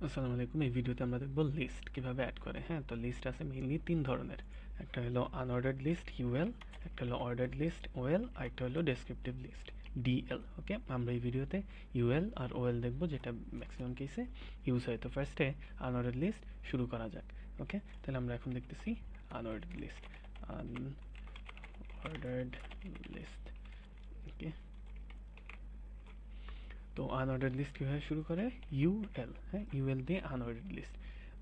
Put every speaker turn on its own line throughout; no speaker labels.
আসসালামু আলাইকুম। এই ভিডিওতে আমরা দেখব লিস্ট কিভাবে অ্যাড করে। হ্যাঁ, তো লিস্ট আছে মেইনলি তিন ধরনের। একটা হলো আনঅর্ডার্ড লিস্ট ইউএল, একটা হলো অর্ডার্ড লিস্ট ওএল, আর একটা হলো ডেসক্রিপটিভ লিস্ট ডিএল। ওকে, আমরা এই ভিডিওতে ইউএল আর ওএল দেখব, যেটা ম্যাক্সিমাম কেসে ইউজ হয়। তো ফার্স্টে আনঅর্ডার্ড লিস্ট শুরু করা যাক। ওকে, তাহলে আমরা এখন দেখতেছি unordered list. Unordered list. Okay, তো আনঅর্ডার্ড লিস্ট কীভাবে শুরু করে? ইউএল। হ্যাঁ, ইউএল দিয়ে আনঅর্ডার্ড লিস্ট।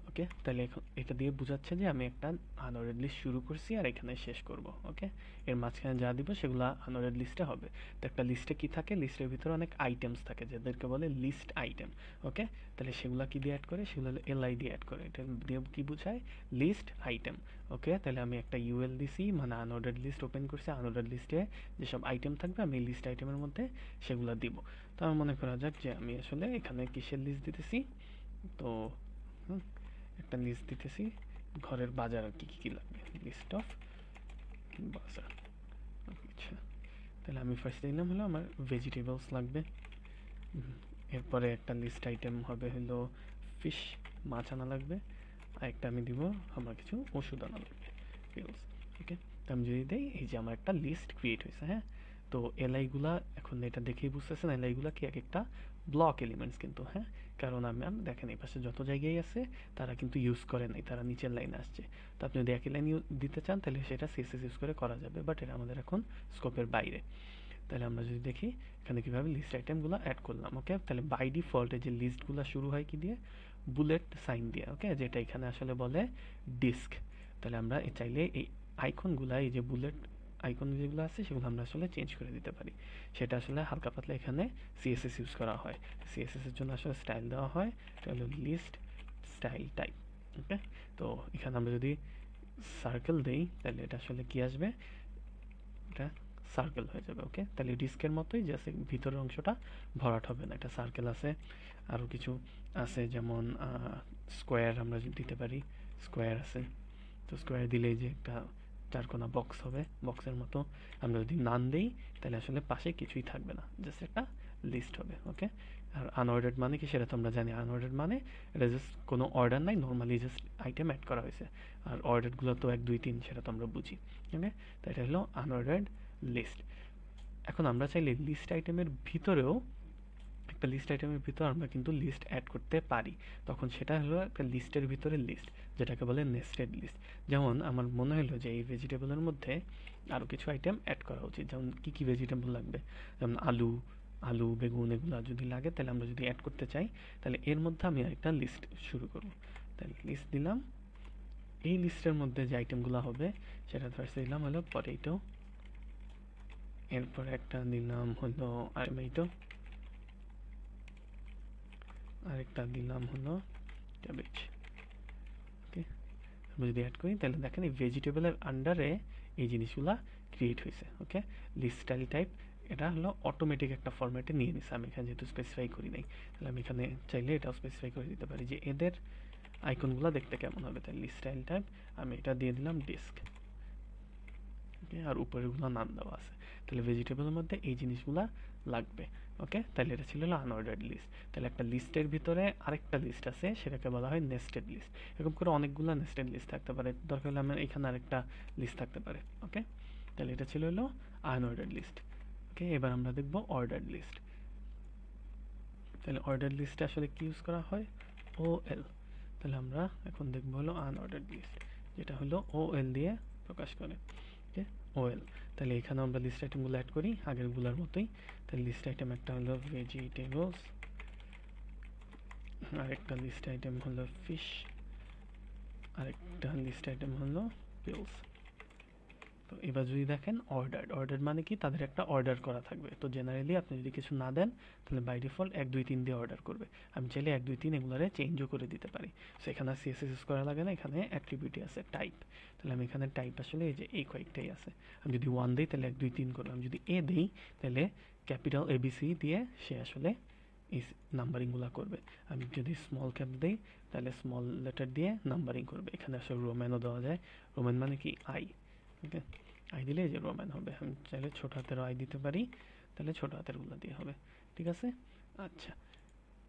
ওকে, তাহলে এখন এটা দিয়ে বোঝাচ্ছে যে আমি একটা আনঅর্ডার্ড লিস্ট শুরু করছি আর এখানে শেষ করব। ওকে, এর মাঝখানে যা দিব সেগুলো আনঅর্ডার্ড লিস্টে হবে। তো একটা লিস্টে কি থাকে? লিস্টের ভিতরে অনেক আইটেমস থাকে যাদেরকে বলে লিস্ট আইটেম। ওকে, তাহলে সেগুলো কি দিয়ে অ্যাড করে? সেগুলো এলআই দিয়ে অ্যাড করে। এটা দিয়ে কি বোঝায়? List item. ওকে, তাহলে আমি একটা ইউএল দিছি, মানে আনঅর্ডার্ড লিস্ট ওপেন করছি। আনঅর্ডার্ড লিস্টে যেসব আইটেম থাকবে আমি লিস্ট আইটেমের মধ্যে সেগুলো দিব। তো আমার মনে করা যাক যে আমি আসলে এখানে কিসের লিস্ট দিতেছি। তো একটা লিস্ট দিতেছি ঘরের বাজার আর কি কি লাগবে, লিস্ট অফ বাজার। আচ্ছা, তাহলে আমি ফার্স্ট দিলাম হলো আমার ভেজিটেবলস লাগবে। এরপরে একটা লিস্ট আইটেম হবে হলো ফিশ, মাছ আনা লাগবে। আর একটা আমি দিব আমার কিছু ওষুধ আনা লাগবে, পিলস। ওকে, তো আমি যদি দিই, এই যে আমার একটা লিস্ট ক্রিয়েট হয়েছে। হ্যাঁ, তো এলআইগুলা এখন এটা দেখেই বুঝতেছেন এলআইগুলা কি এক একটা ব্লক এলিমেন্টস কিন্তু। হ্যাঁ, কারণ আমি দেখেন এই পাশে যত জায়গায় আছে তারা কিন্তু ইউজ করে নাই, তারা নিচের লাইনে আসছে। তো আপনি যদি একই লাইন দিতে চান তাহলে সেটা সিএসএস ইউজ করে করা যাবে, বাট এটা আমাদের এখন স্কোপের বাইরে। তাহলে আমরা যদি দেখি এখানে কীভাবে লিস্ট আইটেমগুলো অ্যাড করলাম। ওকে, তাহলে বাই ডিফল্টে যে লিস্টগুলো শুরু হয় কি দিয়ে? বুলেট সাইন দিয়ে। ওকে, যেটা এখানে আসলে বলে ডিস্ক। তাহলে আমরা চাইলে এই আইকনগুলো, এই যে বুলেট আইকন যেগুলো আছে সেগুলো আমরা আসলে চেঞ্জ করে দিতে পারি। সেটা আসলে হালকা পাতলা এখানে সিএসএস ইউজ করা হয়। সিএসএস এর জন্য আসলে স্টাইল দেওয়া হয়, এটা হলো লিস্ট স্টাইল টাইপ। ওকে, তো এখানে আমরা যদি সার্কেল দেই তাহলে এটা আসলে কি আসবে? এটা সার্কেল হয়ে যাবে। ওকে, তাহলে ডিস্কের মতোই, জাস্ট ভিতরের অংশটা ভরাট হবে না। এটা সার্কেল আছে, আরও কিছু আছে, যেমন স্কোয়ার আমরা দিতে পারি। স্কোয়ার আছে, তো স্কোয়ার দিলেই যে একটা চারকোনা বক্স হবে, বক্সের মতো। আমরা যদি নান দেই তাহলে আসলে পাশে কিছুই থাকবে না, জাস্ট একটা লিস্ট হবে। ওকে, আর আনঅর্ডার্ড মানে কি সেটা তো আমরা জানি। আনঅর্ডার্ড মানে এটা জাস্ট কোনো অর্ডার নাই, নর্মালি জাস্ট আইটেম অ্যাড করা হয়েছে। আর অর্ডারগুলো তো 1 2 3 সেটা তো আমরা বুঝি। ওকে, তো এটা হলো আনঅর্ডার্ড লিস্ট। এখন আমরা চাইলে লিস্ট আইটেমের ভিতরেও, একটা লিস্ট আইটেমের ভিতর আমরা কিন্তু লিস্ট অ্যাড করতে পারি। তখন সেটা হলো একটা লিস্টের ভিতরে লিস্ট, যেটাকে বলে নেস্টেড লিস্ট। যেমন আমার মনে হলো যে এই ভেজিটেবলের মধ্যে আরও কিছু আইটেম অ্যাড করা উচিত। যেমন কী কী ভেজিটেবল লাগবে? যেমন আলু, আলু বেগুন এগুলো যদি লাগে তাহলে আমরা যদি অ্যাড করতে চাই তাহলে এর মধ্যে আমি একটা লিস্ট শুরু করব। তাহলে লিস্ট দিলাম। এই লিস্টের মধ্যে যে আইটেমগুলো হবে সেটা ফার্স্ট দিলাম হলো পটেটো, এরপর একটা দিলাম হলো টমেটো, আরেকটা দিলাম হলো ক্যাবেজ। ওকে, আমরা যদি অ্যাড করি তাহলে দেখেন এই ভেজিটেবলের আন্ডারে এই জিনিসগুলা ক্রিয়েট হয়েছে। ওকে, লিস্ট স্টাইল টাইপ এটা হলো অটোমেটিক একটা ফরম্যাটে নিয়ে নিছে। আমি এখানে যেহেতু স্পেসিফাই করি নাই, তাহলে আমি এখানে চাইলে এটাও স্পেসিফাই করে দিতে পারি যে এদের আইকনগুলো দেখতে কেমন হবে। তাই লিস্ট স্টাইল টাইপ আমি এটা দিয়ে দিলাম ডিস্ক। ওকে, আর উপরেরগুলো নাম দেওয়া আছে। তাহলে ভেজিটেবলের মধ্যে এই জিনিসগুলা লাগবে। ওকে, তাহলে এটা ছিল হলো আনঅর্ডার্ড লিস্ট। তাহলে একটা লিস্টের ভিতরে আরেকটা লিস্ট আছে, সেটাকে বলা হয় নেস্টেড লিস্ট। এরকম করে অনেকগুলো নেস্টেড লিস্ট থাকতে পারে, দরকার হলে আমার এখানে আরেকটা লিস্ট থাকতে পারে। ওকে, তাহলে এটা ছিল হলো আনঅর্ডার্ড লিস্ট। ওকে, এবার আমরা দেখব অর্ডার্ড লিস্ট। তাহলে অর্ডার্ড লিস্টে আসলে কি ইউজ করা হয়? ওএল। তাহলে আমরা এখন দেখব হলো আনঅর্ডার্ড লিস্ট, যেটা হলো ওএল দিয়ে প্রকাশ করে। ওকে, ওএল। তাহলে এখানে আমরা লিস্ট আইটেমগুলো অ্যাড করি আগেরগুলোর মতোই। তাহলে লিস্ট আইটেম একটা হলো ভেজিটেবলস, আরেকটা লিস্ট আইটেম হলো ফিশ, আরেকটা লিস্ট আইটেম হলো পিলস। তো এবার যদি দেখেন অর্ডার, অর্ডার মানে কি? তাদের একটা অর্ডার করা থাকবে। তো জেনারেলি আপনি যদি কিছু না দেন তাহলে বাই ডিফল্ট 1 2 3 দিয়ে অর্ডার করবে। আমি চাইলে 1 2 3 এগুলোরে চেঞ্জও করে দিতে পারি। সো এখানে সিএসএস ইউজ করা লাগে না, এখানে অ্যাট্রিবিউটই আছে টাইপ। তাহলে আমি এখানে টাইপ আসলে এই যে এই কয়েকটাই আছে। আমি যদি 1 দিই তাহলে 1 2 3 করলাম। আমি যদি এ দিই তাহলে ক্যাপিটাল এবিসি দিয়ে সে আসলে এই নাম্বারিংগুলো করবে। আমি যদি স্মল ক্যাপ দিই তাহলে স্মল লেটার দিয়ে নাম্বারিং করবে। এখানে আসলে রোম্যানও দেওয়া যায়। রোম্যান মানে কি? আই। ওকে, আই দিলে এই যে রোমান হবে। আমি চাইলে ছোট হাতেরও আই দিতে পারি, তাহলে ছোট হাতেরগুলো দিয়ে হবে। ঠিক আছে, আচ্ছা।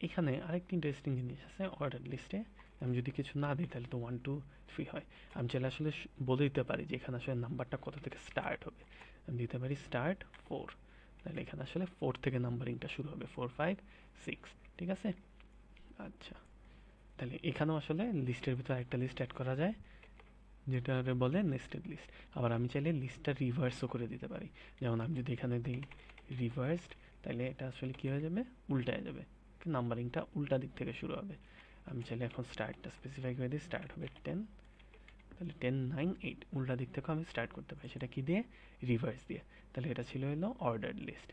এখানে আরেকটি ইন্টারেস্টিং জিনিস আছে অর্ডার লিস্টে। আমি যদি কিছু না দিই তাহলে তো 1 2 3 হয়। আমি চাইলে আসলে বলে দিতে পারি যে এখানে আসলে নাম্বারটা কত থেকে স্টার্ট হবে। আমি দিতে পারি স্টার্ট 4, তাহলে এখানে আসলে 4 থেকে নাম্বারিংটা শুরু হবে, 4 5 6, ঠিক আছে। আচ্ছা, তাহলে এখানেও আসলে লিস্টের ভিতরে একটা লিস্ট অ্যাড করা যায় যেটা বলে নেস্টেড লিস্ট। আবার আমি চাইলে লিস্টটা রিভার্সও করে দিতে পারি। যেমন আমি যদি এখানে দিই রিভার্সড, তাহলে এটা আসলে কী হয়ে যাবে, উল্টায় যাবে, নাম্বারিংটা উল্টা দিক থেকে শুরু হবে। আমি চাইলে এখন স্টার্টটা স্পেসিফাই করে দিই, স্টার্ট হবে 10, তাহলে 10 9 8, উল্টা দিক থেকেও আমি স্টার্ট করতে পারি। সেটা কি দিয়ে, রিভার্স দিয়ে। তাহলে এটা ছিল হলো অর্ডার্ড লিস্ট।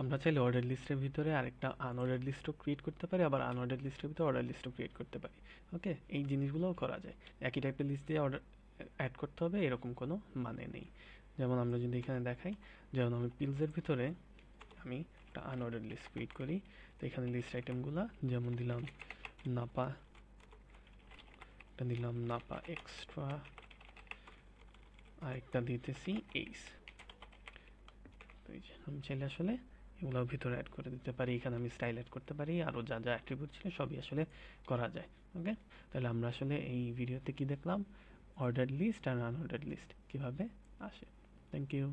আমরা চাইলে অর্ডার লিস্টের ভিতরে আরেকটা আনঅর্ডার লিস্টও ক্রিয়েট করতে পারি, আবার আনঅর্ডার লিস্টের ভিতরে অর্ডার লিস্টও ক্রিয়েট করতে পারি। ওকে, এই জিনিসগুলোও করা যায়। একই টাইপের লিস্ট দিয়ে অর্ডার অ্যাড করতে হবে এরকম কোনো মানে নেই। যেমন আমরা যদি এখানে দেখাই, যেমন আমি পিলসের ভিতরে আমি একটা আনঅর্ডার লিস্ট ক্রিয়েট করি। তো এখানে লিস্ট আইটেমগুলো যেমন দিলাম নাপা, একটা দিলাম নাপা এক্সট্রা, আরেকটা দিতেছি এইস। তো এই যে আমি চাইলে আসলে এগুলোর ভিতরে অ্যাড করে দিতে পারি। এখানে আমি স্টাইল অ্যাড করতে পারি, আরও যা যা অ্যাট্রিবিউট ছিল সবই আসলে করা যায়। ওকে, তাহলে আমরা আসলে এই ভিডিওতে কি দেখলাম, অর্ডার লিস্ট আর আনঅর্ডার লিস্ট কীভাবে আসে। Thank you.